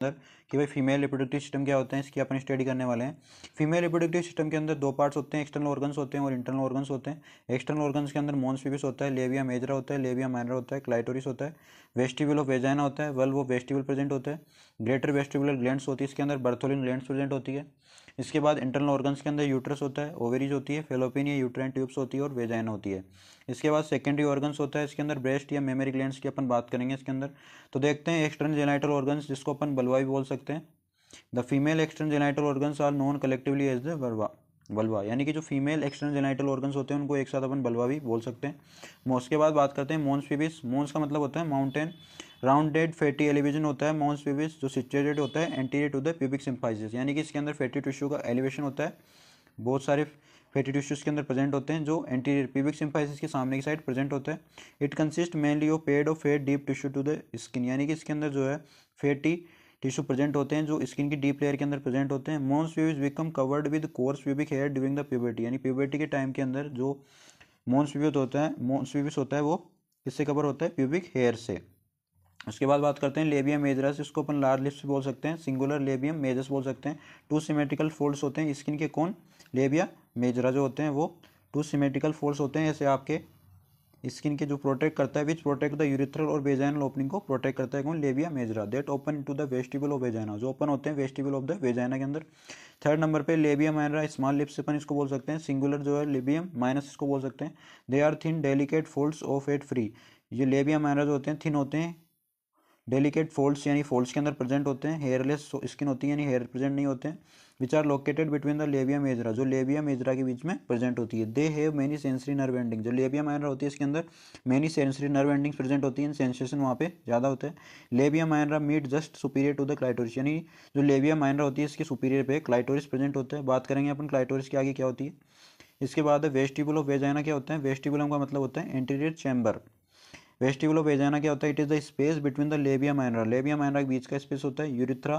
अंदर कि भाई फीमेल रिप्रोडक्टिव सिस्टम क्या होते हैं, इसकी अपन स्टडी करने वाले हैं। फीमेल रिप्रोडक्टिव सिस्टम के अंदर दो पार्ट्स होते हैं, एक्सटर्नल ऑर्गन्स होते हैं और इंटरनल ऑर्गन्स होते हैं। एक्सटर्नल ऑर्गन्स के अंदर मॉन्स पिबिस होता है, लेबिया मेजरा होता है, लेबिया माइनर होता है, क्लाइटोरिस होता है, वेस्टिब्यूल ऑफ वेजाइना होता है, वल्व ऑफ वेस्टिब्यूल प्रेजेंट होता है, ग्रेटर वेस्टिबुलर ग्लैंड्स होती है, इसके अंदर बर्थोलिन ग्लैंड्स प्रेजेंट होती है। इसके बाद इंटरनल ऑर्गन्स के अंदर यूट्रस होता है, ओवेरीज होती है, फेलोपिन या यूट्राइन ट्यूब्स होती है और वेजाइना होती है। इसके बाद सेकेंडरी ऑर्गन्स होता है, इसके अंदर ब्रेस्ट या मेमरी ग्लैंड्स की अपन बात करेंगे इसके अंदर। तो देखते हैं एक्सटर्नल जेनाइटल ऑर्गन्स, जिसको अपन बल्वा भी बोल सकते हैं। The female external genital organs are known collectively as the vulva, यानी कि जो फीमेल एक्सटर्नल जेनाइटल ऑर्गन्स होते हैं उनको एक साथ अपन बल्वा भी बोल सकते हैं। उसके बाद बात करते हैं मॉन्स पिबिस। मॉन्स का मतलब होता है माउंटेन राउंडेड फैटी एलिवेशन होता है मॉन्स पिबिस, जो सिचुएटेड होता है anterior to the pubic symphysis, यानी कि इसके अंदर फैटी टिश्यू का एलिवेशन होता है। बहुत सारे फैटी टिश्यूज के अंदर प्रेजेंट होते हैं जो एंटीरियर प्यूबिक सिम्फाइसिस के सामने की साइड प्रेजेंट होता है। It consist mainly of pad of fat deep tissue to the skin, यानी कि इसके अंदर जो है फैटी टिश्यू प्रेजेंट होते हैं जो स्किन की डीप लेयर के अंदर प्रेजेंट होते हैं। Mons pubis become covered with coarse pubic hair during the puberty, यानी प्यूबर्टी के टाइम के अंदर जो मॉन्स पिबिस होता है वो किससे कवर होता है, प्यूबिक हेयर से। उसके बाद बात करते हैं लेबियम मेजरस, इसको अपन लार्ज लिप्स बोल सकते हैं, सिंगुलर लेबियम मेजरस बोल सकते हैं। टू सिमेट्रिकल फोल्ड्स होते हैं स्किन के, कौन, लेबिया मेजरा जो होते हैं वो टू सिमेट्रिकल फोल्ड्स होते हैं, ऐसे आपके स्किन के जो प्रोटेक्ट करता है, विच प्रोटेक्ट द यूरिथ्रल और वेजाइनल ओपनिंग को प्रोटेक्ट करता है, कौन, labia majora, that open to the vestibule of vagina, जो ओपन होते हैं वेस्टिबल ऑफ द वेजाइना के अंदर। थर्ड नंबर पे लेबिया माइनरा, स्मॉल लिप्स अपन इसको बोल सकते हैं, सिंगुलर जो है लेबियम माइनस इसको बोल सकते हैं। They are thin delicate folds of fat free, ये लेबिया माइनरा जो होते हैं थिन होते हैं, डेलिकेट फोल्ड्स यानी फोल्ड्स के अंदर प्रेजेंट होते हैं, हेयरलेस स्किन होती है यानी हेयर प्रेजेंट नहीं होते हैं। Which are located between the labia majora, जो लेबिया मेजरा के बीच में प्रेजेंट होती है। They have many sensory nerve ending, जो लेबिया माइनरा होती है इसके अंदर many sensory nerve endings present होती हैं, सेंसेशन वहाँ पे ज़्यादा होता है। Labia minora meet just superior to the clitoris, यानी जो लेबिया माइनरा होती है इसके सुपीरियर पे क्लाइटोरिस प्रेजेंट होता है। बात करेंगे अपन क्लाइटोरिस के आगे क्या होती है। इसके बाद वेस्टिबुल ऑफ वेजाइना क्या होता है, वेस्टिबुलम का मतलब होता है anterior chamber. Vestibule of vagina क्या होता है, it is the space between the लेबिया minora, लेबिया minora के बीच का स्पेस होता है। Urethra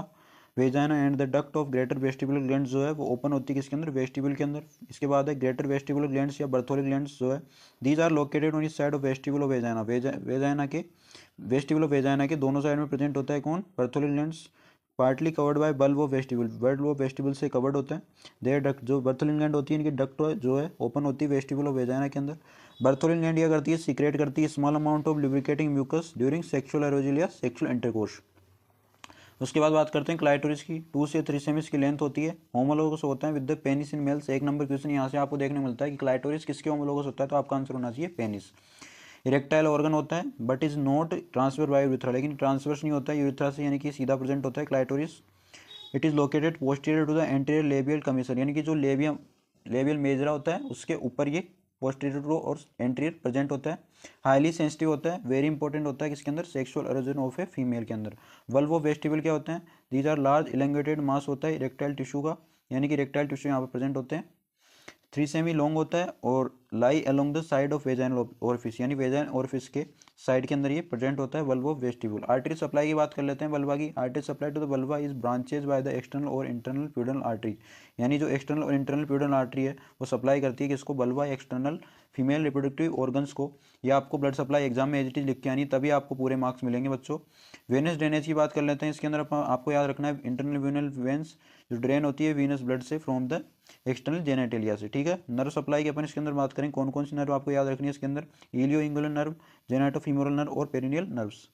vagina and the duct of greater vestibular glands जो है वो ओपन होती है किसके अंदर, वेस्टिबुल के अंदर। इसके बाद है ग्रेटर वेस्टिबुलर ग्लैंड्स या बर्थोलिक ग्लैंड्स जो है, दीज आर लोकेटेड ऑन इस side of vestibule of vagina, vagina के वेस्टिबुल ऑफ वेजाइना के दोनों साइड में प्रेजेंट होता है, कौन, Bartholin glands. Partly covered by bulb of vestibule, bulb of vestibule से कवर्ड होता है। देयर डक्ट, जो बर्थोलिन ग्लैंड होती है इनकी डक्ट जो है ओपन होती है वेस्टिबुल ऑफ वेजाइना के अंदर। बर्थोलिन ग्लैंड क्या करती है, सीक्रेट करती है small amount of lubricating mucus during sexual arousal या सेक्सुअल इंटरकोर्स। उसके बाद बात करते हैं क्लाइटोरिस की, 2 से 3 सेमी की लेंथ होती है, होमोलोगस होता है with the penis in males. एक नंबर क्वेश्चन यहाँ से आपको देखने मिलता है कि क्लाइटोरिस किसके होमोलोगस होता है, तो आपका आंसर होना चाहिए पेनिस। इरेक्टाइल ऑर्गन होता है but is not transfer by urethra, लेकिन ट्रांसफर्स नहीं होता है यूरिथ्रा से, यानी कि सीधा प्रेजेंट होता है clitoris. It is located posterior to the anterior labial commissure, यानी कि जो लेबियल मेजरा होता है उसके ऊपर ये पोस्टीरियर टू और एंटीरियर प्रेजेंट होता है। हाईली सेंसिटिव होता है, वेरी इंपॉर्टेंट होता है किसके अंदर, sexual halogen of a female के अंदर। वल्व ऑफ वेस्टिबल क्या होते हैं, दीज आर लार्ज इलेंगेटेड मास होता है इरेक्टाइल टिश्यू का, यानी कि इरेक्टाइल टिश्यू यहाँ पर प्रेजेंट होते हैं। 3 सेमी लॉन्ग होता है और lie along the side of vaginal orifice, यानी वेजाइन ओरिफिस के साइड के अंदर ये प्रेजेंट होता है। Valve of vestibule. Artery supply की बात कर लेते हैं वल्वा की। Artery supply to the vulva is branches by the external और इंटरनल प्यूडल आर्टरी, यानी जो एक्सटर्नल और इंटरनल प्यूडल आर्टरी है वो सप्लाई करती है किसको, vulva external female reproductive organs को। या आपको ब्लड सप्लाई एग्जाम में एज इट इज लिख के आनी, तभी आपको पूरे मार्क्स मिलेंगे बच्चों। वेनस ड्रेनेज की बात कर लेते हैं, इसके अंदर आपको याद रखना है इंटरनल वेनल वेंस जो ड्रेन होती है वीनस ब्लड से फ्रॉम द एक्सटर्नल जेनेटेलिया से, ठीक है। नर्व सप्लाई की अपन इसके अंदर बात करें, कौन कौन सी नर्व आपको याद रखनी है इसके अंदर, इलियो इंगुलर नर्व, जेनाटोफीमोरल नर्व और पेरिनियल नर्व्स।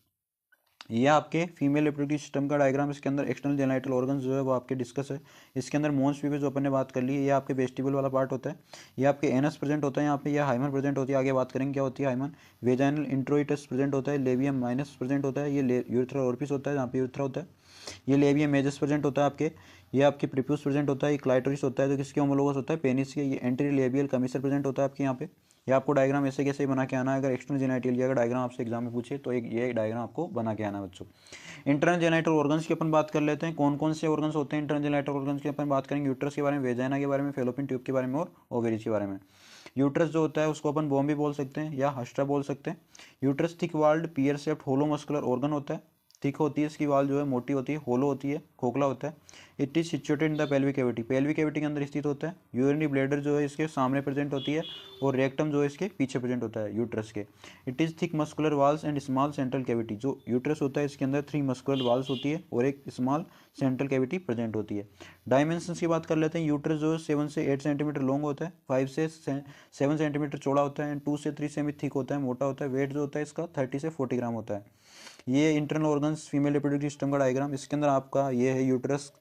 ये आपके फीमेल रिप्रोडक्टिव सिस्टम का डायग्राम, इसके अंदर एक्सटर्नल जेनाइटल ऑर्गन्स जो है वो आपके डिस्कस है। इसके अंदर मॉन्स पिबिस जो अपन ने बात कर ली है, ये आपके वेस्टिबल वाला पार्ट होता है। ये आपके एनस प्रेजेंट होता है यहाँ पे, यह हाइमन प्रेजेंट होती है, आगे बात करेंगे क्या होती है हाइमन। वेजाइनल इंट्रोइटस प्रेजेंट होता है, लेबियम माइनस प्रेजेंट होता है, ये यूरिथ्रा ओरिफिस होता है जहाँ पे यूरिथ्रा होता है। ये लेबियम मेजस प्रेजेंट होता है आपके, ये आपके प्रीप्यूस प्रेजेंट होता है, ये क्लाइटोरिस होता है जो किसके होमोलोगस होता है, पेनिस के। ये एंटीरियर लेबियल कमीसर प्रेजेंट होता है आपके यहाँ पे। ये आपको डायग्राम ऐसे कैसे बना के आना है, अगर एक्सटर्नल जेनाइटलिया का डायग्राम आपसे एग्जाम में पूछे तो ये डायग्राम आपको बना के आना है बच्चों। इंटरनल जेनाइटल ऑर्गन्स की अपन बात कर लेते हैं, कौन कौन से ऑर्गन्स होते हैं इंटरनल जेनाइटल ऑर्गन्स की अपन बात करेंगे, यूट्रस के बारे में, वेजाइना के बारे में, फेलोपियन ट्यूब के बारे में और ओवेरीज के बारे में। यूट्रस जो होता है उसको अपन बॉम्ब भी बोल सकते हैं या हस्ट्रा बोल सकते हैं। Uterus thick walled pear shaped hollow muscular organ होता है, थिक होती है इसकी वाल जो है, मोटी होती है, होलो होती है, खोखला होता है। It is situated in the pelvic cavity, pelvic cavity के अंदर स्थित होता है। यूरिनरी ब्लैडर जो है इसके सामने प्रेजेंट होती है और रेक्टम जो है इसके पीछे प्रेजेंट होता है यूट्रस के। It is thick muscular walls and small central cavity, जो यूट्रस होता है इसके अंदर 3 मस्कुलर वाल्स होती है और एक स्मॉल सेंट्रल कैविटी प्रेजेंट होती है। डायमेंशंस की बात कर लेते हैं। यूट्रस जो है 7 से 8 सेंटीमीटर लॉन्ग होता है, 5 से 7 सेंटीमीटर चौड़ा होता है एंड 2 से 3 सेमी थिक होता है, मोटा होता है। वेट जो होता है इसका 30 से 40 ग्राम होता है। ये internal organs female reproductive system का डायग्राम। इसके अंदर आपका ये है यूट्रस,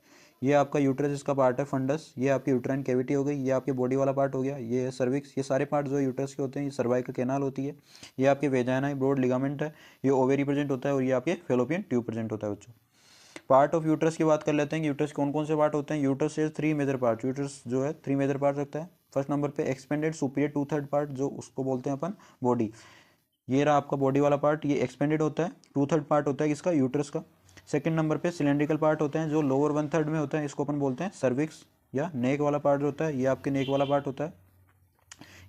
ये आपका यूट्रस इसका पार्ट है फंडस, ये आपकी यूट्राइन कैविटी हो गई, ये आपके बॉडी वाला पार्ट हो गया, ये है सर्विक्स। ये सारे पार्ट जो है यूट्रस के होते हैं। ये सर्वाइकल कैनाल होती है, ये आपके वेजाना है, ब्रॉड लिगामेंट है, ये ओवेरी प्रेजेंट होता है और ये आपके फेलोपियन ट्यूब प्रेजेंट होता है बच्चों। पार्ट ऑफ यूट्रस की बात कर लेते हैं कि यूट्रस कौन कौन से पार्ट होते हैं। यूट्रस से 3 मेजर पार्ट, यूट्रस जो है 3 मेजर पार्ट रखता है। फर्स्ट नंबर पे एक्सपेंडेड सुपीरियर 2/3 पार्ट, जो उसको बोलते हैं अपन बॉडी। ये रहा आपका बॉडी वाला पार्ट, ये एक्सपेंडेड होता है, 2/3 पार्ट होता है इसका यूट्रस का। सेकंड नंबर पे सिलेंड्रिकल पार्ट होते हैं जो लोअर 1/3 में होता है, इसको अपन बोलते हैं सर्विक्स या नेक वाला पार्ट जो होता है, ये आपके नेक वाला पार्ट होता है।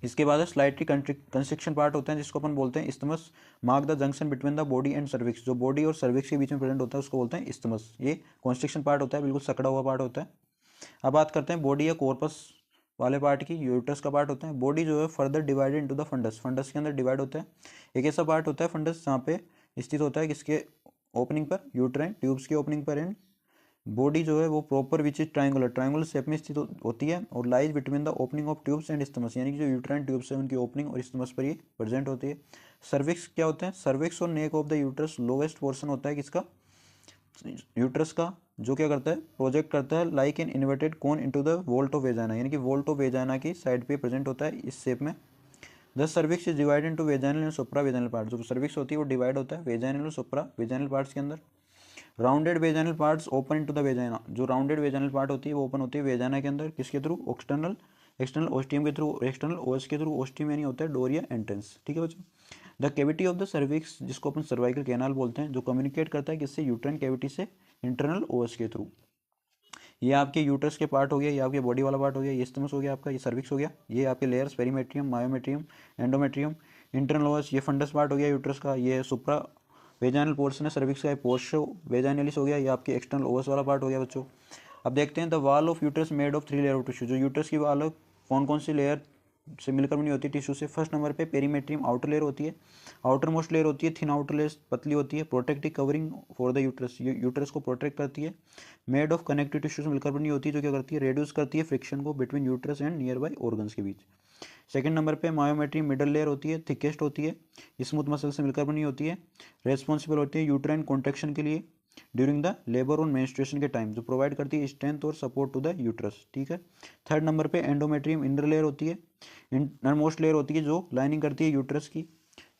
इसके बाद स्लाइटली कंस्ट्रिक्शन पार्ट होते हैं जिसको अपन बोलते हैं isthmus. Mark the junction between the body and cervix, जो बॉडी और सर्विक्स के बीच में प्रेजेंट होता है उसको बोलते हैं इस्थमस। ये कॉन्स्ट्रिक्शन पार्ट होता है, बिल्कुल सकड़ा हुआ पार्ट होता है। अब बात करते हैं बॉडी या कॉर्पस वाले पार्ट की, यूट्रस का पार्ट होता है। बॉडी जो है further divided into the fundus, fundus के अंदर डिवाइड होता है। एक ऐसा पार्ट होता है फंडस जहाँ पे स्थित होता है किसके ओपनिंग पर, यूट्राइन ट्यूब्स के ओपनिंग पर। एंड बॉडी जो है वो proper which is triangular, triangular shape में स्थित होती है और lies between the opening of tubes and isthmus, यानी कि जो यूट्राइन ट्यूब्स है उनकी ओपनिंग और स्टमस पर ये प्रेजेंट होती है। सर्विक्स क्या होते हैं, सर्विक्स और neck of the uterus lowest portion होता है किसका, यूट्रस का, जो क्या करता है प्रोजेक्ट करता है like an inverted cone into the volt of वेजाना, यानी कि वोल्ट ऑफ वेजाना की साइड पे प्रेजेंट होता है इस शेप में। The cervix is divide into vaginal and supra vaginal part, जो सर्विक्स होती है वो डिवाइड होता है वेजाइनल और सुप्रा वेजाइनल पार्ट्स के अंदर। Rounded vaginal parts open into the vagina, जो राउंडेड वेजाइनल पार्ट होती है वो ओपन होती है वेजाइना के अंदर, किसके थ्रू, एक्सटर्नल एक्सटर्नल ओस्टियम के थ्रू, एक्सटर्नल ओएस के थ्रू। ओस्टियम यानी होता है डोर या एंट्रेंस, ठीक है बच्चों। The cavity of the cervix, जिसको अपन सर्वाइकल कैनाल बोलते हैं, जो कम्युनिकेट करता है किससे, यूट्राइन कैविटी से इंटरनल ओएस के थ्रू। ये आपके यूट्रस के पार्ट हो गया, ये आपके बॉडी वाला पार्ट हो गया, ये स्टमस हो गया आपका, ये सर्विक्स हो गया, ये आपके layers perimetrium, myometrium, endometrium, internal OS, ये फंडस पार्ट हो गया यूट्रस का, ये सुप्रा वेजाइनल पोर्शन है सर्विक्स का, पोर्शो वेजाइनलिस हो गया, ये आपके एक्सटर्नल ओएस वाला पार्ट हो गया बच्चों। अब देखते हैं the wall of uterus made of 3 layer of tissue, जो यूट्रस की वॉल कौन कौन सी लेयर से मिलकर बनी होती है टिश्यू से। फर्स्ट नंबर पे पेरीमेट्रियम आउटर लेयर होती है, आउटर मोस्ट लेयर होती है, थिन आउटर लेयर पतली होती है, protective covering for the uterus, uterus को प्रोटेक्ट करती है। मेड ऑफ कनेक्टिव टिश्यू से मिलकर बनी होती है, जो क्या करती है रेड्यूस करती है फ्रिक्शन को between uterus and near by organs के बीच। सेकंड नंबर पे मायोमेट्रियम मिडल लेयर होती है, थिकेस्ट होती है, स्मूथ मसल से मिलकर बनी होती है, रेस्पॉन्सिबल होती है यूट्राइन कॉन्ट्रैक्शन के लिए ड्यूरिंग द लेबर और मेंस्ट्रुएशन के टाइम, जो प्रोवाइड करती है स्ट्रेंथ और सपोर्ट टू द यूट्रस, ठीक है। थर्ड नंबर पे एंडोमेट्रियम इनर लेयर होती है, इनरमोस्ट लेयर होती है जो लाइनिंग करती है यूट्रस की।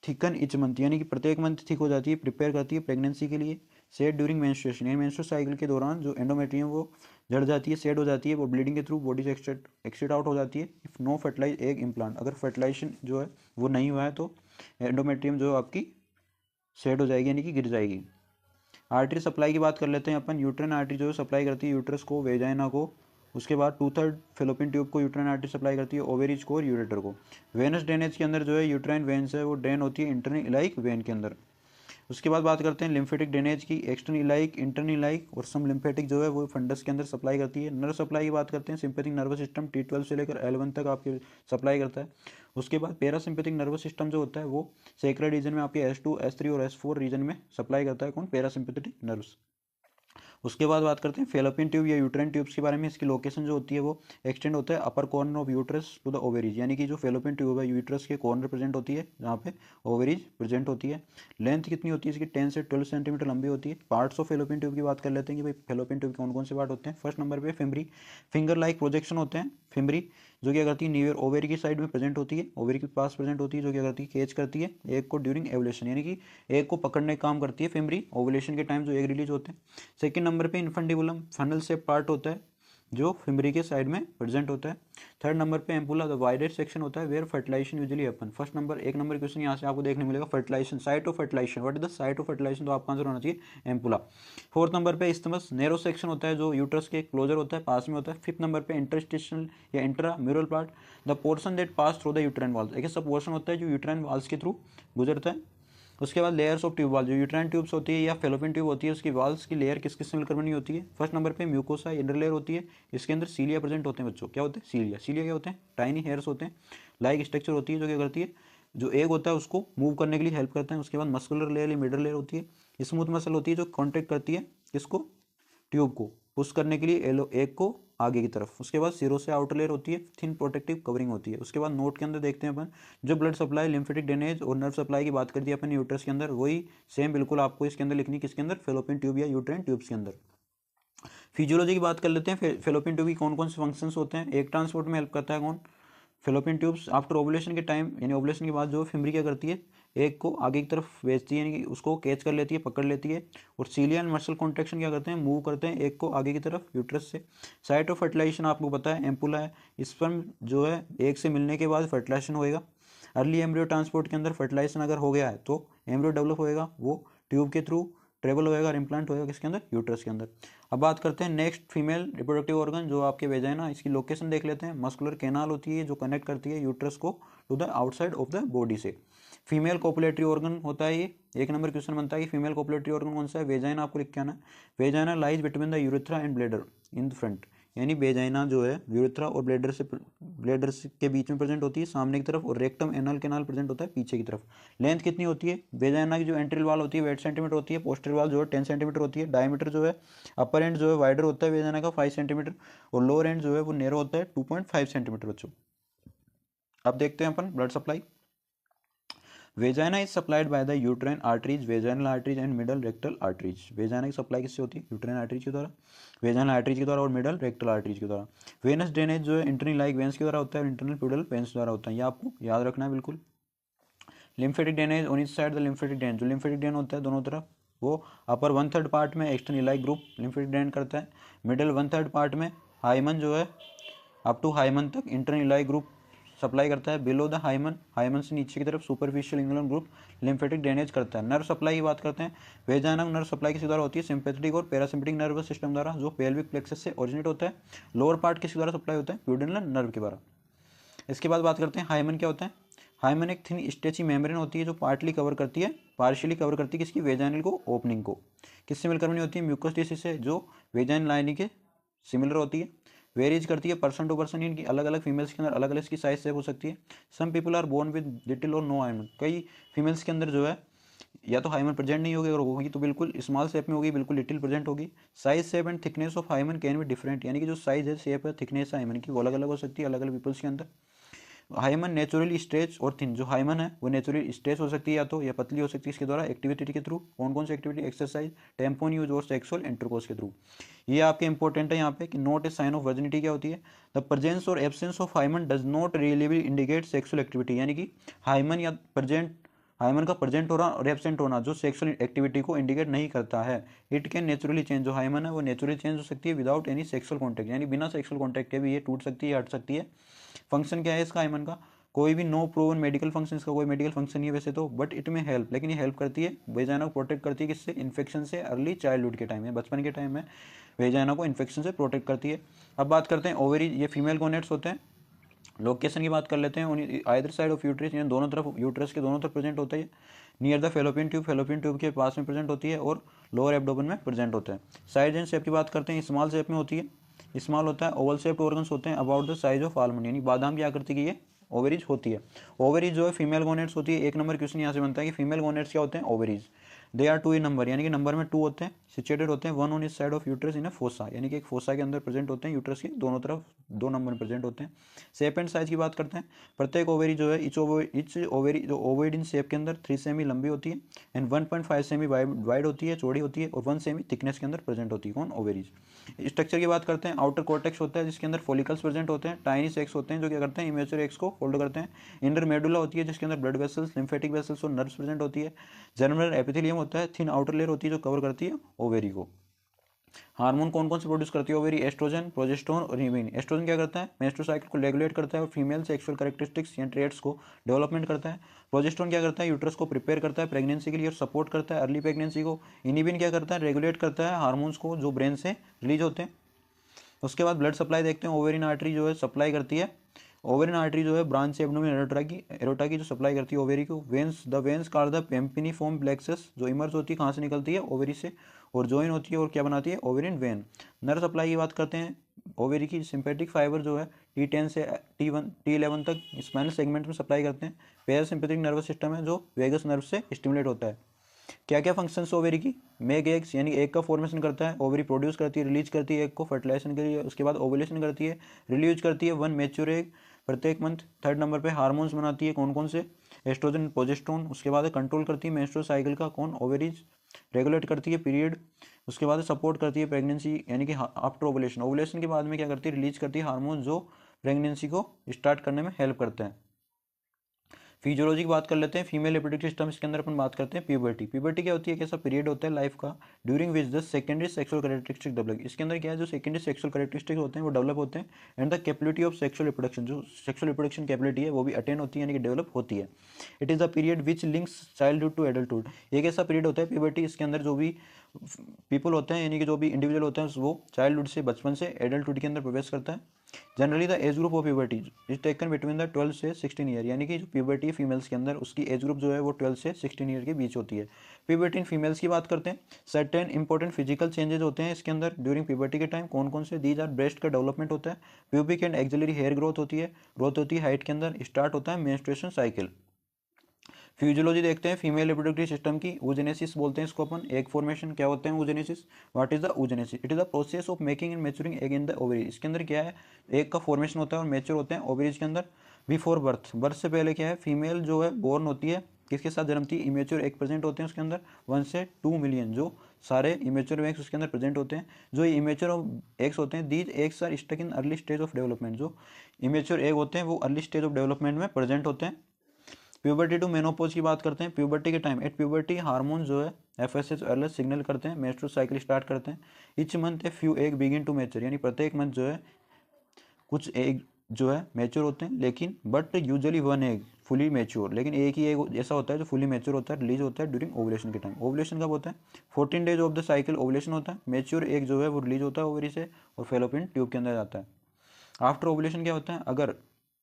थिकन इच मंथ, यानी कि प्रत्येक मंथ थिक हो जाती है, प्रिपेयर करती है प्रेगनेंसी के लिए। सेट ड्यूरिंग मेंस्ट्रुएशन, यानी मेंस्ट्रुअल साइकिल के दौरान जो एंडोमेट्रियम वो झड़ जाती है, सेट हो जाती है, वो ब्लीडिंग के थ्रू बॉडी से एक्सिट आउट हो जाती है। If no fertilise egg implant, अगर फर्टिलाइजेशन जो है वो नहीं हुआ है तो एंडोमेट्रियम जो आपकी सेट हो जाएगी, यानी कि गिर जाएगी। आर्टरी सप्लाई की बात कर लेते हैं अपन। यूट्राइन आर्टरी जो है सप्लाई करती है यूट्रस को, वेजाइना को, उसके बाद 2/3 फेलोपियन ट्यूब को यूट्राइन आर्टरी सप्लाई करती है, ओवेरिज को और यूरेटर को। वेनस ड्रेनेज के अंदर जो है यूट्राइन वेन्स है वो ड्रेन होती है इंटरनल इलाइक वेन के अंदर। उसके बाद बात करते हैं लिम्फेटिक ड्रेनेज की, एक्सटर्नल इलाइक, इंटरनल इलाइक और सम लिम्फेटिक जो है वो फंडस के अंदर सप्लाई करती है। नर्व सप्लाई की बात करते हैं, सिंपैथिक नर्वस सिस्टम T12 से लेकर L1 तक आपके सप्लाई करता है। उसके बाद पैरासिम्पैथिक नर्वस सिस्टम जो होता है वो सेक्रेट रीजन में आपके S2, S3 और S4 रीजन में सप्लाई करता है, कौन, पैरासिम्पैथिक नर्व्स। उसके बाद बात करते हैं फेलोपियन ट्यूब या यूट्राइन ट्यूब्स के बारे में। इसकी लोकेशन जो होती है वो एक्सटेंड होता है upper corner of uterus to the ovaries, यानी कि जो फेलोपियन ट्यूब है यूट्रस के कॉर्नर प्रेजेंट होती है जहाँ पे ओवेरीज प्रेजेंट होती है। लेंथ कितनी होती है इसकी, 10 से 12 सेंटीमीटर लंबी होती है। पार्ट्स ऑफ फेलोपियन ट्यूब की बात कर लेते हैं कि भाई फेलोपियन ट्यूब के कौन कौन से पार्ट होते हैं। फर्स्ट नंबर पे फिमरी, फिंगर लाइक प्रोजेक्शन होते हैं फिमरी, जो क्या करती है नियर ओवेरी की साइड में प्रेजेंट होती है, ओवेरी के पास प्रेजेंट होती है, जो क्या करती है कैच करती है एग को ड्यूरिंग एवुलेशन, यानी कि एग को पकड़ने का काम करती है फिमरी, ओवुलेशन के टाइम जो एग रिलीज होते हैं। सेकंड नंबर पे इन्फेंटिबुलम, फनल से पार्ट होता है जो फिमरी के साइड में प्रेजेंट होता है। थर्ड नंबर पे एम्पुला, द वाइडेड सेक्शन होता है where fertilisation usually happen. First number, एक नंबर क्वेश्चन यहाँ से आपको देखने मिलेगा, fertilisation, site of fertilisation, what is the site of fertilisation, तो आपका आंसर होना चाहिए एम्पुला। फोर्थ नंबर पे इस्थमस, नैरो सेक्शन होता है जो यूट्रस के क्लोजर होता है, पास में होता है। फिफ्थ नंबर पे इंटरस्टिशियल या intramural part, the portion that pass through the uterine walls, एक ऐसा पोर्शन होता है जो यूट्राइन वॉल्स के थ्रू गुजरता है। उसके बाद लेयर्स ऑफ ट्यूब वाल, जो यूट्राइन ट्यूब्स होती है या फेलोपियन ट्यूब होती है, उसकी वाल्स की लेयर किस किस से मिलकर बनी होती है। फर्स्ट नंबर पे म्यूकोसा इनर लेयर होती है, इसके अंदर सीलिया प्रेजेंट होते हैं बच्चों। क्या होते हैं? सीलिया। सीलिया क्या होते हैं? टाइनी हेयर्स होते हैं, लाइक स्ट्रक्चर होती है जो क्या करती है, जो एग होता है उसको मूव करने के लिए हेल्प करते हैं। उसके बाद मस्कुलर लेयर या मिडल लेयर होती है, स्मूथ मसल होती है जो कॉन्ट्रैक्ट करती है किसको, ट्यूब को पुश करने के लिए एग को आगे की तरफ। उसके बाद सिरों से आउटर लेयर होती है, थिन प्रोटेक्टिव कवरिंग होती है। उसके बाद नोट के अंदर देखते हैं अपन, जो ब्लड सप्लाई, लिम्फेटिक ड्रेनेज और नर्व सप्लाई की बात कर दी अपन यूट्रस के अंदर, वही सेम बिल्कुल आपको इसके अंदर लिखनी, किसके अंदर, फेलोपियन ट्यूब या यूट्राइन ट्यूब्स के अंदर। फिजियोलॉजी की बात कर लेते हैं, फेलोपियन ट्यूब की कौन कौन से फंक्शंस होते हैं। एक ट्रांसपोर्ट में हेल्प करता है कौन, फेलोपियन ट्यूब्स। आफ्टर ओवुलेशन के टाइम, यानी ओवुलेशन के बाद जो फिमरी क्या करती है, एग को आगे की तरफ भेजती है, यानी कि उसको कैच कर लेती है, पकड़ लेती है। और सीलिया एंड मसल कॉन्ट्रैक्शन क्या करते हैं, मूव करते हैं एग को आगे की तरफ यूट्रस से। साइट ऑफ फर्टिलाइजेशन आपको पता है, एम्पुला है, स्पर्म जो है एग से मिलने के बाद फर्टिलाइजेशन होएगा। अर्ली एम्ब्रियो ट्रांसपोर्ट के अंदर फर्टिलाइजेशन अगर हो गया है तो एम्ब्रियो डेवलप होएगा, वो ट्यूब के थ्रू ट्रेवल होएगा और इम्प्लांट होएगा किसके अंदर, यूट्रस के अंदर। अब बात करते हैं नेक्स्ट फीमेल रिप्रोडक्टिव ऑर्गन जो आपके वेजाइना, इसकी लोकेशन देख लेते हैं। मस्कुलर कैनाल होती है जो कनेक्ट करती है यूट्रस को to the outside of the body से। फीमेल कोपुलेटरी ऑर्गन होता है ये। एक नंबर क्वेश्चन बनता है कि फीमेल कोपुलेटरी ऑर्गन कौन सा है, वेजाइना आपको लिख के आना है। Vagina lies between the urethra and bladder in the front, यानी वेजाइना जो है यूरेथ्रा और ब्लेडर के बीच में प्रेजेंट होती है सामने की तरफ, और रेक्टम एनल कैनाल प्रेजेंट होता है पीछे की तरफ। लेंथ कितनी होती है, वेजाइना की जो एंट्रियल वाल होती है 8 सेंटीमीटर होती है, पोस्टीरियर वाल जो है 10 सेंटीमीटर होती है। डायमीटर जो है अपर एंड जो है वाइडर होता है वेजाइना का 5 सेंटीमीटर, और लोअर एंड जो है वो नैरो होता है 2.5 सेंटीमीटर बच्चों। अब देखते हैं अपन blood supply. Vagina is supplied by the uterine arteries, vaginal arteries and middle rectal arteries. Vagina की सप्लाई किससे होती है, यूट्राइन आर्टरीज के द्वारा, वेजाइनल आर्टरीज के द्वारा और मिडल रेक्टल आर्टरीज के द्वारा। वेनस ड्रेनेज जो है इंटरनल लाइक वेंस के द्वारा होता है और इंटरनल प्यूडल वेंस के द्वारा होता है, ये आपको याद रखना है बिल्कुल। Lymphatic drainage on each side the lymphatic drain, जो लिम्फेटिक ड्रेन होता है दोनों तरफ, वो अपर 1/3 पार्ट में एक्सटर्नल इलाइक ग्रुप लिम्फेटिक ड्रेन करता है, मिडल 1/3 पार्ट में हाइमन जो है अप टू हाइमन तक इंटरनल इलाइक ग्रुप सप्लाई करता है। बिलो द हाइमन, हाइमन से नीचे की तरफ सुपरफिशियल इंगुलर ग्रुप लिम्फेटिक ड्रेनेज करता है। नर्व सप्लाई की बात करते हैं, वेजाइना नर्व सप्लाई किसके द्वारा होती है, सिंपैथेटिक और पैरासिम्पैथिक नर्वस सिस्टम द्वारा, जो पेल्विक प्लेक्सस से ओरिजिनेट होता है। लोअर पार्ट किसके द्वारा सप्लाई होता है, प्यूडेनल नर्व के द्वारा। इसके बाद बात करते हैं हाइमन क्या होता है। हाइमन एक थिन स्ट्रेची मेम्ब्रेन होती है जो पार्शियली कवर करती है किसकी, वेजाइनल को ओपनिंग को। किससे मिलकर बनी होती है, म्यूकस टिश्यू से, जो वेजाइन लाइनिंग के सिमिलर होती है। वेरीज करती है पर्सन टू पर्सन, इनकी अलग अलग फीमेल्स के अंदर अलग अलग इसकी साइज शेप हो सकती है। Some people are born with little और नो हाइमन, कई फीमेल्स के अंदर जो है या तो हाइमन प्रेजेंट नहीं होगी, अगर होगी तो बिल्कुल स्मॉल शेप में होगी, बिल्कुल लिटिल प्रेजेंट होगी। Size shape and thickness of hymen can be different, यानी कि जो साइज है, शेप है, थिकनेस है हाइमन की, वो अलग अलग हो सकती है अलग अलग पीपल्स के अंदर। हाइमन नेचुरली स्ट्रेच और थिन, जो हाइमन है वो नेचुरली स्ट्रेच हो सकती है या तो, या पतली हो सकती है इसके द्वारा एक्टिविटी के थ्रू। कौन कौन सी एक्टिविटी, एक्सरसाइज, टेम्पोन यूज और सेक्सुअल इंटरकोर्स के थ्रू। ये आपके इंपॉर्टेंट है यहाँ पे कि not a sign of virginity क्या होती है, द प्रेजेंस और absence of hymen does not really indicate sexual activity, यानी कि हाइमन या हाइमन का प्रेजेंट होना और एब्सेंट होना जो सेक्सुअल एक्टिविटी को इंडिकेट नहीं करता है। इट कैन नेचुरली चेंज, जो हाइमन है वो नेचुरली चेंज हो सकती है विदाउट एनी सेक्सुअल कॉन्टैक्ट, यानी बिना सेक्सुअल कॉन्टैक्ट के भी ये टूट सकती है, हट सकती है। फंक्शन क्या है इसका हाइमन का, कोई भी नो प्रूवन मेडिकल फंक्शन, इसका कोई मेडिकल फंक्शन नहीं है वैसे तो, बट इट में हेल्प, लेकिन ये हेल्प करती है वेजाइना को प्रोटेक्ट करती है किससे, इन्फेक्शन से। अर्ली चाइल्डहुड के टाइम में, बचपन के टाइम में वेजाइना को इन्फेक्शन से प्रोटेक्ट करती है। अब बात करते हैं ओवरी, ये फीमेल गोनेट्स होते हैं। लोकेशन की बात कर लेते हैं, आइदर साइड ऑफ यूट्रस, यानी दोनों तरफ, यूट्रस के दोनों तरफ प्रेजेंट होता है। नियर द फेलोपियन ट्यूब के पास में प्रेजेंट होती है और लोअर एब्डोमेन में प्रेजेंट होता है। साइज एंड शेप की बात करते हैं, स्मॉल शेप में होती है, स्मॉल होता है। ओवल शेप्ड ऑर्गन्स होते हैं about the size of almond, यानी बादाम की आकृति की ये ओवरीज होती है। ओवरीज जो है फीमेल गोनेट्स होती है। एक नंबर क्वेश्चन यहाँ से बनता है कि फीमेल गोनेट्स क्या होते हैं, ovaries. They are 2 in number, यानी कि नंबर में 2 होते हैं, सिचुएटेड होते हैं, 1 ऑन इस side of uterus in a fossa, यानी कि एक फोसा के अंदर प्रेजेंट होते हैं, यूट्रस के दोनों तरफ 2 नंबर में प्रेजेंट होते हैं। शेप एंड साइज की बात करते हैं, प्रत्येक ओवरी जो है इच ओवरी जो ओवरीड इन शेप के अंदर 3 सेमी लंबी होती है एंड 1.5 सेमी वाइड होती है, चौड़ी होती है, और 1 सेमी थिकनेस के अंदर प्रेजेंट होती है। कौन, ओवरीज। स्ट्रक्चर की बात करते हैं, आउटर कॉर्टेक्स होता है जिसके अंदर फॉलिकल्स प्रेजेंट होते हैं, टाइनी सेक्स होते हैं जो क्या करते हैं, इमेच्योर एग्स को फोल्ड करते हैं। इनर मेडुला होती है जिसके अंदर ब्लड वेसल्स, लिम्फेटिक वेसल्स और नर्व्स प्रेजेंट होती है। जर्मिनल एपिथेलियम होता है, थिन आउटर लेयर होती है जो कवर करती है ओवेरी को। हार्मोन कौन कौन से प्रोड्यूस करती है ओवेरी, एस्ट्रोजन, प्रोजेस्टेरोन और हीमिन। एस्ट्रोजन क्या करता है, मेंस्ट्रुअल साइकिल को रेगुलेट करता है और फीमेल सेक्सुअल कैरेक्टरिस्टिक्स या ट्रेट्स को डेवलपमेंट करता है। प्रोजेस्टेरोन क्या करता है, यूट्रस को प्रिपेयर करता है प्रेगनेंसी के लिए और सपोर्ट करता है अर्ली प्रेगनेंसी को। इनिबिन क्या करता है, रेगुलेट करता है हार्मोन्स को जो ब्रेन से रिलीज होते हैं। उसके बाद ब्लड सप्लाई देखते हैं, ओवेरिन आर्टरी जो है सप्लाई करती है ओवेरिन आर्टरी जो है ब्रांच से एब्डोमिनल एरोटा की जो सप्लाई करती है ओवेरी को। Veins, the veins are the pampiniform plexus, जो इमर्ज होती है कहाँ से निकलती है, ओवेरी से, और ज्वाइन होती है और क्या बनाती है, ओवेरिन वेन। नर्व सप्लाई की बात करते हैं, ओवेरी की सिंपैथिक फाइबर जो है T10 से T11 तक स्पाइनल सेगमेंट में सप्लाई करते हैं। पैरासिम्पैथिक नर्वस सिस्टम है जो वेगस नर्व से स्टिमुलेट होता है। क्या क्या फंक्शंस ओवेरी की, मेक एग्स यानी एग का फॉर्मेशन करता है, ओवेरी प्रोड्यूस करती है, रिलीज करती है एग को फर्टिलाइजेशन के लिए, उसके बाद ओवुलेशन करती है, रिलीज करती है 1 मैच्योर एग प्रत्येक मंथ। थर्ड नंबर पे हार्मोन्स बनाती है, कौन कौन से, एस्ट्रोजन, प्रोजेस्टेरोन। उसके बाद कंट्रोल करती है मेंस्ट्रुअल साइकिल का, कौन, ओवेरीज। रेगुलेट करती है पीरियड। उसके बाद सपोर्ट करती है प्रेगनेंसी यानी कि आफ्टर ओवुलेशन, ओवुलेशन के बाद में क्या करती है, रिलीज करती है हार्मोन जो प्रेगनेंसी को स्टार्ट करने में हेल्प करते हैं। फिजियोलॉजी की बात कर लेते हैं, फीमेल रिप्रोडक्टिव सिस्टम, इसके अंदर अपन बात करते हैं प्यूबर्टी। प्यूबर्टी क्या होती है, कैसा पीरियड होता है लाइफ का during which the secondary sexual characteristic develop. इसके अंदर क्या है, जो सेकेंडरी सेक्सुअल कैरेक्टरिस्टिक होते हैं वो डेवलप होते हैं, and the capability of sexual reproduction, जो सेक्सुअल रिप्रोडक्शन कैपेबिलिटी है वो भी अटेन होती है यानी कि डेवलप होती है। It is the period which links childhood to adulthood. एक ऐसा पीरियड होता है प्यूबर्टी, इसके अंदर जो भी पीपल होते हैं यानी कि जो भी इंडिविजुअल होते हैं वो चाइल्डहुड से, बचपन से एडल्टहुड के अंदर प्रवेश करता है। Generally the age group of puberty is taken between the 12 से 16 ईयर, यानी कि जो प्यूबर्टी फीमेल्स के अंदर उसकी एज ग्रुप जो है वो 12 से 16 ईयर के बीच होती है। प्यूबर्टी इन फीमेल्स की बात करते हैं, सर्टेन इंपॉर्टेंट फिजिकल चेंजेस होते हैं इसके अंदर ड्यूरिंग प्यूबर्टी के टाइम, कौन कौन से, दीज आर ब्रेस्ट का डेवलपमेंट होता है, pubic and axillary hair growth होती है, हाइट के अंदर, स्टार्ट होता है मेंस्ट्रुएशन साइकिल। फिजियोलॉजी देखते हैं फीमेल रिप्रोडक्टिव सिस्टम की, oogenesis बोलते हैं इसको अपन, एग फॉर्मेशन। क्या होते हैं oogenesis, what is the oogenesis, it is the process of making and maturing egg in the ovary. इसके अंदर क्या है, एग का फॉर्मेशन होता है और मैच्योर होते हैं ओवरीज के अंदर। बिफोर बर्थ, बर्थ से पहले क्या है, फीमेल जो है बोर्न होती है, किसके साथ जन्मती है, इमेच्योर एग प्रेजेंट होते हैं उसके अंदर 1 से 2 मिलियन, जो सारे इमेच्योर एग्स उसके अंदर प्रेजेंट होते हैं। जो इमेच्योर एग्स होते हैं, these eggs are stuck in early stage of development, जो इमेच्योर एग होते हैं वो अर्ली स्टेज ऑफ डेवलपमेंट में प्रेजेंट होते हैं। प्यूबर्टी टू मेनोपॉज की बात करते हैं, प्यूबर्टी के टाइम, एट प्यूबर्टी हार्मोन जो है FSH और LH सिग्नल करते हैं, मेंस्ट्रुअल साइकिल स्टार्ट करते हैं। Each month a few egg begin to mature, यानी प्रत्येक मंथ जो है कुछ एग जो है मैच्योर होते हैं, लेकिन but usually 1 egg fully mature, लेकिन एक ही एग ऐसा होता है जो फुली मैच्योर होता है, रिलीज होता है ड्यूरिंग ओवुलेशन के टाइम। ओवुलेशन कब होता है, 14 days of the cycle ovulation होता है। मैच्योर एग जो है वो रिलीज होता है ओवरी से और फेलोपियन ट्यूब के अंदर जाता है। आफ्टर ओवुलेशन क्या होता है, अगर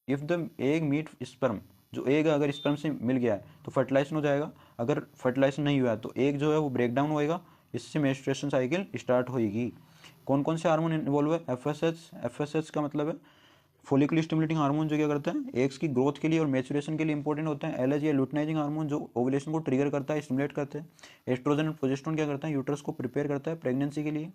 if the egg meat sperm, जो एग अगर स्पर्म से मिल गया है तो फर्टिलाइजेशन हो जाएगा, अगर फर्टिलाइजेशन नहीं हुआ है तो एग जो है वो ब्रेक डाउन होएगा, इससे मेंस्ट्रुएशन साइकिल स्टार्ट होएगी। कौन कौन से हार्मोन इन्वॉल्व है, एफएसएच का मतलब है फोलिकुलर स्टिमुलेटिंग हार्मोन, जो क्या करता है एग्स की ग्रोथ के लिए और मैच्योरेशन के लिए इंपॉर्टेंट होता है। एलएच या लुटिनाइजिंग हार्मोन जो ओवुलेशन को ट्रिगर करता है, स्टिमुलेट करते हैं। एस्ट्रोजन और प्रोजेस्टेरोन क्या करता है, यूट्रस को प्रिपेयर करता है प्रेगनेंसी के लिए।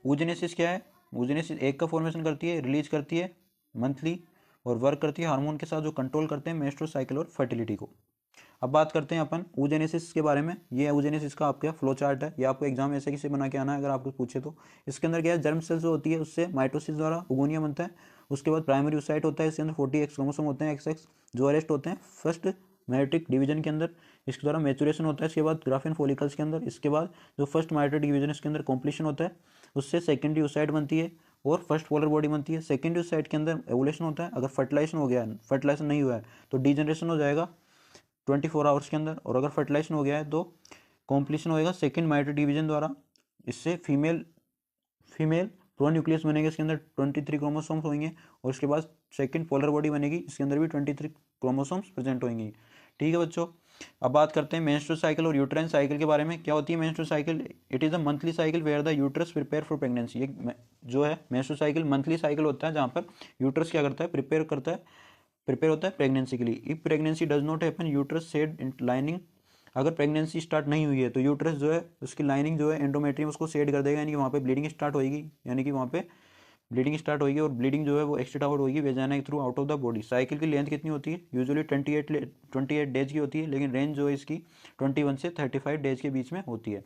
oogenesis क्या है, oogenesis एग का फॉर्मेशन करती है, रिलीज करती है मंथली और वर्क करती है हार्मोन के साथ जो कंट्रोल करते हैं मेंस्ट्रुअल साइकिल और फर्टिलिटी को। अब बात करते हैं अपन oogenesis के बारे में। ये oogenesis का आपका फ्लो चार्ट है, ये आपको एग्जाम ऐसे किसे बना के आना है अगर आपको पूछे तो। इसके अंदर क्या है, जर्म सेल्स जो होती है उससे माइटोसिस द्वारा उगोनिया बनता है। उसके बाद प्राइमरी oocyte होता है, इसके अंदर 40 क्रोमोसोम होते हैं XX, जो अरेस्ट होते हैं फर्स्ट मेयोटिक डिवीजन के अंदर, इसके द्वारा मैचुरेशन होता है। इसके बाद ग्राफिन फॉलिकल्स के अंदर, इसके बाद जो फर्स्ट माइटोटिक डिवीजन इसके अंदर कॉम्प्लीशन होता है, उससे सेकेंडरी oocyte बनती है और फर्स्ट पोलर बॉडी बनती है। सेकेंडरी oocyte के अंदर एवोल्यूशन होता है, अगर फर्टिलाइजेशन हो गया है, फर्टिलाइजेशन नहीं हुआ है तो डीजनरेशन हो जाएगा 24 आवर्स के अंदर, और अगर फर्टिलाइजेशन हो गया है तो कॉम्प्लीशन होएगा सेकेंड माइटोटिक डिवीजन द्वारा। इससे फीमेल प्रोन्यूक्लियस बनेगा, इसके अंदर 23 क्रोमोसोम्स होंगे, और इसके बाद सेकंड पोलर बॉडी बनेगी, इसके अंदर भी 23 क्रोमोसोम्स प्रेजेंट होंगे। ठीक है बच्चों, अब बात करते हैं मेंस्ट्रुअल साइकिल और यूट्राइन साइकिल के बारे में। क्या होती है menstrual cycle, it is a monthly cycle where the uterus prepare for pregnancy. ये जो है मेंस्ट्रुअल साइकिल मंथली साइकिल होता है जहाँ पर यूट्रस क्या करता है, प्रिपेयर होता है प्रेगनेंसी के लिए। If pregnancy does not happen uterus shed in lining, अगर प्रेगनेंसी स्टार्ट नहीं हुई है तो यूट्रस जो है उसकी लाइनिंग जो है एंडोमेट्रियम उसको शेड कर देगा, यानी कि वहाँ पे ब्लीडिंग स्टार्ट होगी, यानी कि वहाँ पे ब्लीडिंग स्टार्ट होगी और ब्लीडिंग जो है वो एक्सटेट आउट होगी वेजाना के through out of the body. Cycle की लेंथ कितनी होती है, यूजुअली 28 डेज की होती है, लेकिन रेंज जो है इसकी 21 से 35 डेज के बीच में होती है।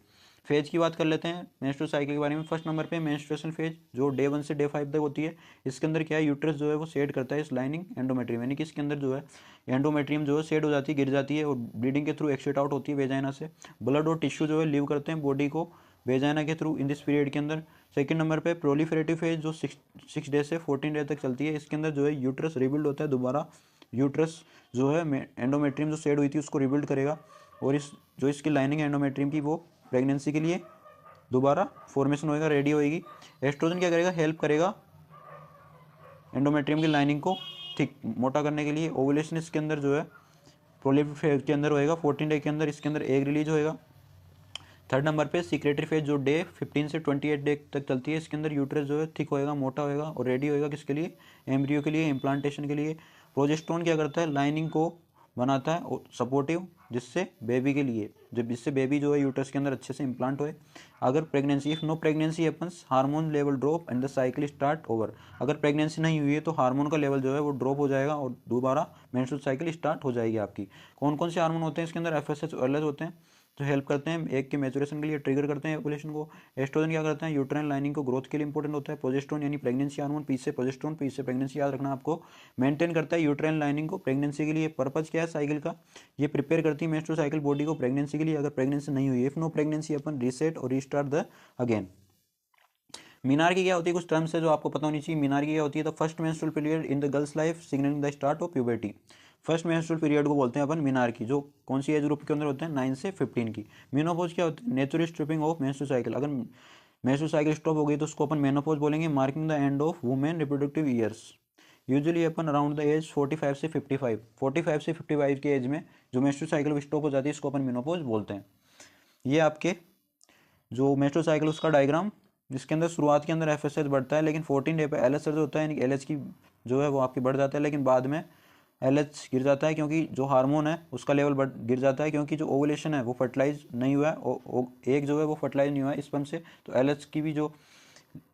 फेज की बात कर लेते हैं मेंस्ट्रुअल साइकिल के बारे में। फर्स्ट नंबर पे मेंस्ट्रुएशन फेज जो डे 1 से डे 5 तक होती है। इसके अंदर क्या है, यूट्रस जो है वो शेड करता है इस लाइनिंग एंडोमेट्रियम, यानी कि इसके अंदर जो है एंडोमेट्रियम जो है शेड हो जाती है, गिर जाती है और ब्लीडिंग के थ्रू एक्सटेट आउट होती है वेजाइना से। ब्लड और टिश्यू जो है लीव करते हैं बॉडी को वेजाइना के थ्रू इन दिस पीरियड के अंदर। सेकंड नंबर पे प्रोलिफरेटिव फेज जो 6 डे से 14 डे तक चलती है। इसके अंदर जो है यूट्रस रिबिल्ड होता है दोबारा, यूट्रस जो है एंडोमेट्रियम जो शेड हुई थी उसको रिबिल्ड करेगा, और इस जो इसकी लाइनिंग एंडोमेट्रियम की वो प्रेगनेंसी के लिए दोबारा फॉर्मेशन होएगा, रेडी होएगी। एस्ट्रोजन क्या करेगा, हेल्प करेगा एंडोमेट्रियम की लाइनिंग को थिक मोटा करने के लिए। ओवुलेशन इसके अंदर जो है प्रोलिफेरेटिव फेज के अंदर होएगा, 14 डे के अंदर इसके अंदर एग रिलीज होएगा। थर्ड नंबर पे सीक्रेटरी फेज जो डे 15 से 28 डे तक चलती है, इसके अंदर यूट्रस जो है थिक होएगा, मोटा होएगा और रेडी होएगा किसके लिए, एम्ब्रियो के लिए, इम्प्लांटेशन के लिए। प्रोजेस्टेरोन क्या करता है, लाइनिंग को बनाता है सपोर्टिव, जिससे बेबी के लिए, जब जिससे बेबी जो है यूट्रस के अंदर अच्छे से इम्प्लांट होए। अगर pregnancy, if no pregnancy happens hormone level drop and the cycle start over. अगर प्रेगनेंसी नहीं हुई है तो हार्मोन का लेवल जो है वो ड्रॉप हो जाएगा और दोबारा मेंस्ट्रुअल साइकिल स्टार्ट हो जाएगी आपकी। कौन कौन से हार्मोन होते हैं इसके अंदर, एफएसएच और एलएच होते हैं, जो हेल्प करते हैं एग के मैचुरेशन के लिए, ट्रिगर करते हैं ओव्यूलेशन को। एस्ट्रोजन क्या करते हैं, यूट्राइन लाइनिंग को ग्रोथ के लिए इंपॉर्टेंट होता है। प्रोजेस्टेरोन यानी प्रेगनेंसी हार्मोन, पी से प्रोजेस्टेरोन, पी से प्रेगनेंसी, याद रखना आपको, मेंटेन करता है यूट्राइन लाइनिंग को प्रेगनेंसी के लिए। पर्पज क्या है साइकिल का, ये प्रिपेयर करती है मेंस्ट्रुअल साइकिल बॉडी को प्रेगनेंसी के लिए। अगर प्रेगनेंसी नहीं हुई, इफ नो प्रेगनेंसी अपन रीसेट और रीस्टार्ट द अगेन। मीनार्की क्या होती है, कुछ टर्म्स है जो आपको पता होनी चाहिए। मीनार्की क्या होती है, the first menstrual period in the girls life signalling the start of puberty. First menstrual period को बोलते हैं अपन मीनार्की, जो कौन सी एज ग्रुप के अंदर होते हैं, 9 से 15 की। मेनोपॉज क्या होती है, natural stopping of menstrual cycle. अगर मेंस्ट्रुअल साइकिल स्टॉप हो गई तो उसको अपन मेनोपॉज बोलेंगे। Marking the end of women reproductive years, usually अपन अराउंड द एज 45 से 55, 45 से 55 की एज में जो मेंस्ट्रुअल साइकिल स्टॉप हो जाती है, इसको अपन मेनोपॉज बोलते हैं। ये आपके जो मेंस्ट्रुअल साइकिल उसका डायग्राम, जिसके अंदर शुरुआत के अंदर एफएसएच बढ़ता है, लेकिन 14 डे पे एलएच सर्ज होता है, यानी एलएच की जो है वो आपकी बढ़ जाता है, लेकिन बाद में एलएच गिर जाता है, क्योंकि जो हार्मोन है उसका लेवल गिर जाता है, क्योंकि जो ओवुलेशन है वो फर्टिलाइज नहीं हुआ है, एक जो है वो फर्टिलाइज नहीं हुआ है स्पर्म से, तो एलएच की भी जो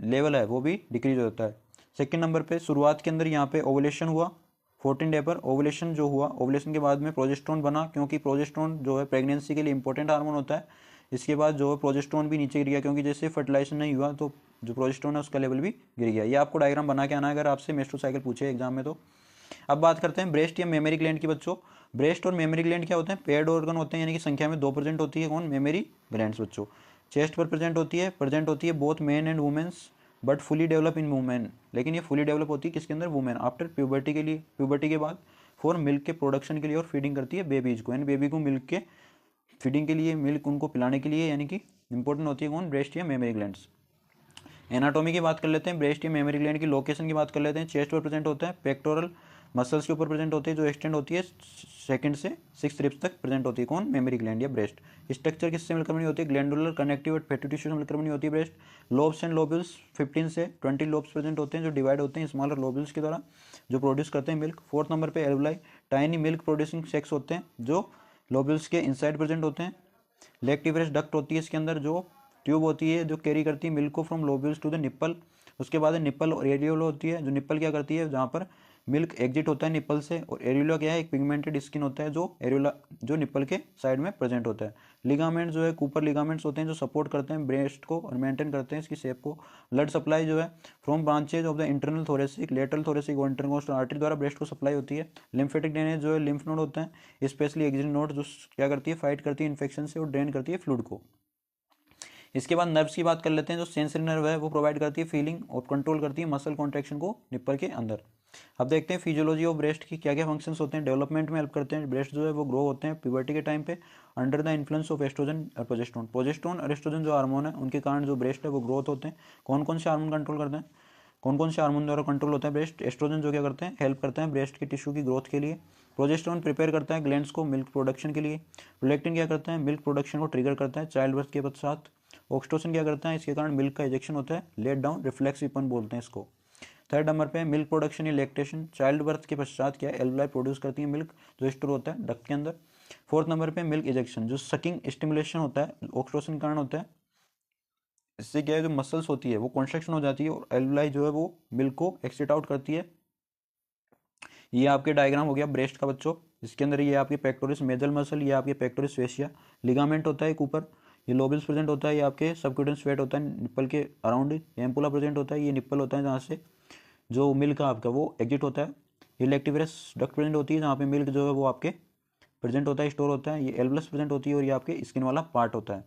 लेवल है वो भी डिक्रीज होता है। सेकेंड नंबर पे शुरुआत के अंदर यहाँ पे ओवुलेशन हुआ 14 डे पर, ओवुलेशन जो हुआ, ओवुलेशन के बाद में प्रोजेस्टेरोन बना, क्योंकि प्रोजेस्टेरोन जो है प्रेगनेंसी के लिए इंपॉर्टेंट हार्मोन होता है। इसके बाद जो है प्रोजेस्टेरोन भी नीचे गिर गया, क्योंकि जैसे फर्टिलाइजेशन नहीं हुआ तो जो प्रोजेस्टेरोन है उसका लेवल भी गिर गया। ये आपको डायग्राम बना के आना है अगर आपसे मेंस्ट्रुअल साइकिल पूछे एग्जाम में तो। अब बात करते हैं ब्रेस्ट या मेमरी ग्लैंड की बच्चों। ब्रेस्ट और मेमरी ग्लैंड क्या होते हैं, पेयर्ड ऑर्गन होते हैं, यानी कि संख्या में 2 प्रेजेंट होती है। कौन, मेमरी ग्लैंड्स बच्चों। चेस्ट पर प्रेजेंट होती है both men and womens, but fully develop in women, लेकिन ये फुली डेवलप होती है किसके अंदर, वुमेन, आफ्टर प्यूबर्टी के लिए, प्यूबर्टी के बाद, फॉर मिल्क के प्रोडक्शन के लिए, और फीडिंग करती है बेबीज को, यानी बेबी को मिल्क के फीडिंग के लिए, मिल्क उनको पिलाने के लिए, यानी कि इंपॉर्टेंट होती है कौन, ब्रेस्ट या मेमरी ग्लैंड्स। एनाटॉमी की बात कर लेते हैं, ब्रेस्ट या मेमरी ग्लैंड की लोकेशन की बात कर लेते हैं। चेस्ट पर प्रेजेंट होता है, पेक्टोरल मसल्स के ऊपर प्रेजेंट होती है, जो एक्सटेंड होती है 2nd से 6th रिब्स तक प्रेजेंट होती है। कौन, मेमरी ग्लैंड या ब्रेस्ट। स्ट्रक्चर किससे मिलकर बनी होती है, ग्लैंडुलर कनेक्टिव और फैटी टिश्यू से मिलकर बनी होती है ब्रेस्ट। लोब्स एंड लोब्यूल्स 15 से 20 लोब्स प्रेजेंट होते हैं, जो डिवाइड होते हैं स्मॉलर लोब्यूल्स की तरह, जो प्रोड्यूस करते हैं मिल्क। फोर्थ नंबर पे alveoli, tiny milk producing sex होते हैं, जो लोब्यूल्स के इनसाइड प्रेजेंट होते हैं। लेक्टिवरस डक्ट होती है इसके अंदर, जो ट्यूब होती है जो कैरी करती है मिल्क को from lobules to the nipple. उसके बाद निप्पल और एरियोला होती है, जो निप्पल क्या करती है, जहाँ पर मिल्क एग्जिट होता है निप्पल से। और एरियोला क्या है, एक पिगमेंटेड स्किन होता है, जो एरियोला जो निप्पल के साइड में प्रेजेंट होता है। लिगामेंट जो है कूपर लिगामेंट्स होते हैं, जो सपोर्ट करते हैं ब्रेस्ट को और मेंटेन करते हैं इसकी शेप को। ब्लड सप्लाई जो है from branches of the internal thoracic, lateral thoracic और इंटरकोस्टल आर्टरी द्वारा ब्रेस्ट को सप्लाई होती है। लिम्फेटिक ड्रेनेज जो है लिम्फ नोड होते हैं, स्पेशली एक्सिट नोड, जो क्या करती है, फाइट करती है इन्फेक्शन से और ड्रेन करती है फ्लूइड को। इसके बाद नर्व्स की बात कर लेते हैं, जो सेंसरी नर्व है वो प्रोवाइड करती है फीलिंग और कंट्रोल करती है मसल कॉन्ट्रैक्शन को निप्पल के अंदर। अब देखते हैं फिजियोलॉजी ऑफ ब्रेस्ट की क्या क्या फंक्शंस होते हैं। डेवलपमेंट में हेल्प करते हैं, ब्रेस्ट जो है वो ग्रो होते हैं प्यूबर्टी के टाइम पे under the influence of oestrogen और प्रोजेस्टेरोन। प्रोजेस्टेरोन और एस्ट्रोजन जो हार्मोन है उनके कारण जो ब्रेस्ट है वो ग्रोथ होते हैं। कौन कौन से हार्मोन कंट्रोल करते हैं, कौन कौन से हार्मोन द्वारा कंट्रोल होता है ब्रेस्ट। एस्ट्रोजन जो क्या करते हैं, हेल्प करते हैं ब्रेस्ट के टिश्यू की ग्रोथ के लिए। प्रोजेस्टेरोन प्रिपेयर करता है ग्लैंड्स को मिल्क प्रोडक्शन के लिए। प्रोलेक्टिन क्या करता है, मिल्क प्रोडक्शन को ट्रिगर करता है चाइल्ड बर्थ के पश्चात। ऑक्सीटोसिन क्या करता है, इसके कारण मिल्क का इजेक्शन होता है, लेट डाउन रिफ्लेक्स विपन बोलते हैं इसको। थर्ड नंबर पे मिल्क प्रोडक्शन या लैक्टेशन, चाइल्ड बर्थ के पश्चात क्या है, एल्वुलाई प्रोड्यूस करती है मिल्क, जो स्टोर होता है डक्ट के अंदर। फोर्थ नंबर पे मिल्क इजेक्शन, जो सकिंग स्टिमुलेशन होता है, ऑक्सीटोसिन के कारण होता है। इससे क्या है, जो मसल्स होती है वो कॉन्ट्रैक्शन हो जाती है और एल्वुलाई जो है वो मिल्क को एक्सिट आउट करती है। ये आपके डायग्राम हो गया ब्रेस्ट का बच्चों। इसके अंदर ये आपके पेक्टोरिस मेजल मसल, ये आपके पेक्टोरिस फेशिया, लिगामेंट होता है एक ऊपर, ये लोबल्स प्रेजेंट होता है, ये आपके सबक्यूटेनियस फैट होता है निप्पल के अराउंड, एम्पुला प्रेजेंट होता है, ये निप्पल होता है जहाँ से जो मिल्क है आपका वो एग्जिट होता है। ये लेक्टिवरस डक्ट प्रेजेंट होती है, जहाँ पे मिल्क जो है वो आपके प्रेजेंट होता है, स्टोर होता है। ये एल्वुलस प्रेजेंट होती है और ये आपके स्किन वाला पार्ट होता है।